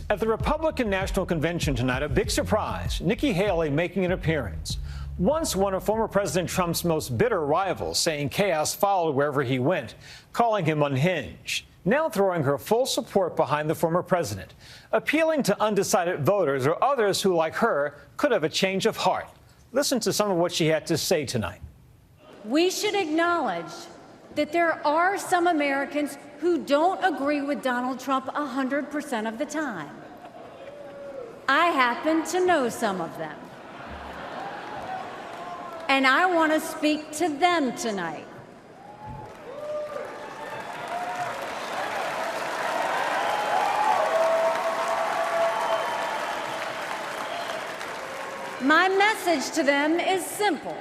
At the Republican National Convention tonight, a big surprise, Nikki Haley making an appearance. Once one of former President Trump's most bitter rivals, saying chaos followed wherever he went, calling him unhinged. Now throwing her full support behind the former president, appealing to undecided voters or others who, like her, could have a change of heart. Listen to some of what she had to say tonight. We should acknowledge that there are some Americans who don't agree with Donald Trump 100% of the time. I happen to know some of them. And I want to speak to them tonight. My message to them is simple.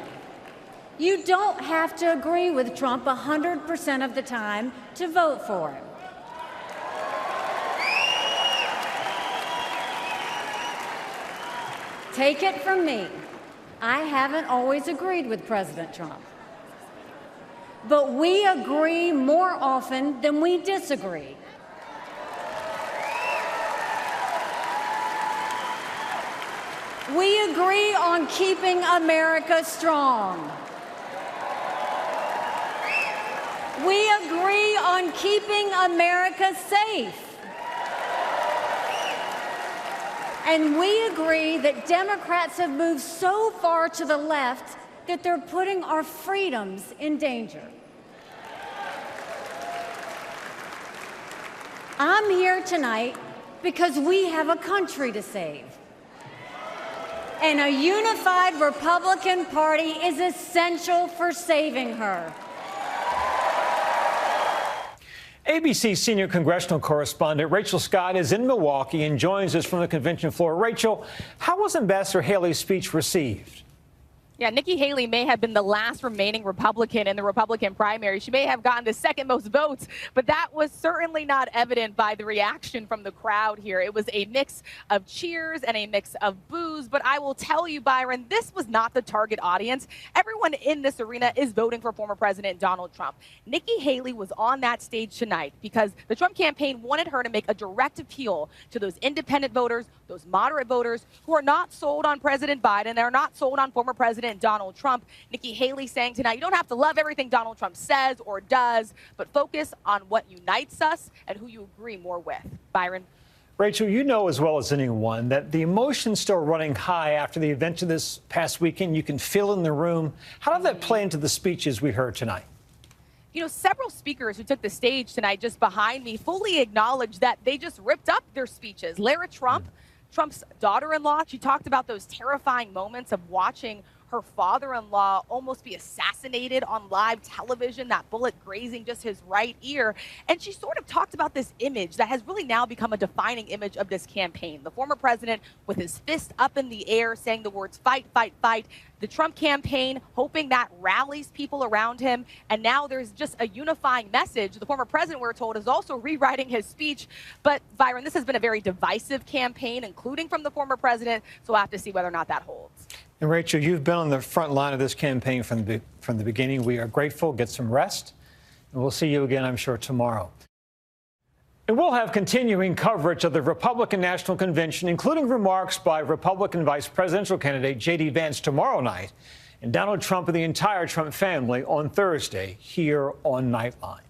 You don't have to agree with Trump 100% of the time to vote for him. Take it from me, I haven't always agreed with President Trump. But we agree more often than we disagree. We agree on keeping America strong. We agree on keeping America safe. And we agree that Democrats have moved so far to the left that they're putting our freedoms in danger. I'm here tonight because we have a country to save. And a unified Republican Party is essential for saving her. ABC senior congressional correspondent Rachel Scott is in Milwaukee and joins us from the convention floor. Rachel, how was Ambassador Haley's speech received? Yeah, Nikki Haley may have been the last remaining Republican in the Republican primary. She may have gotten the second most votes, but that was certainly not evident by the reaction from the crowd here. It was a mix of cheers and a mix of boos, but I will tell you, Byron, this was not the target audience. Everyone in this arena is voting for former President Donald Trump. Nikki Haley was on that stage tonight because the Trump campaign wanted her to make a direct appeal to those independent voters, those moderate voters who are not sold on President Biden, they're not sold on former President Donald Trump. Nikki Haley saying tonight, you don't have to love everything Donald Trump says or does, but focus on what unites us and who you agree more with. Byron. Rachel, you know as well as anyone that the emotion's still running high after the event of this past weekend. You can feel in the room. How did that play into the speeches we heard tonight? You know, several speakers who took the stage tonight just behind me fully acknowledged that they just ripped up their speeches. Lara Trump, Trump's daughter-in-law, she talked about those terrifying moments of watching her father-in-law almost be assassinated on live television, that bullet grazing just his right ear. And she sort of talked about this image that has really now become a defining image of this campaign. The former president with his fist up in the air saying the words fight, fight, fight. The Trump campaign hoping that rallies people around him. And now there's just a unifying message. The former president, we're told, is also rewriting his speech. But, Byron, this has been a very divisive campaign, including from the former president. So we'll have to see whether or not that holds. And Rachel, you've been on the front line of this campaign from the beginning. We are grateful. Get some rest. And we'll see you again, I'm sure, tomorrow. And we'll have continuing coverage of the Republican National Convention, including remarks by Republican vice presidential candidate J.D. Vance tomorrow night, and Donald Trump and the entire Trump family on Thursday here on Nightline.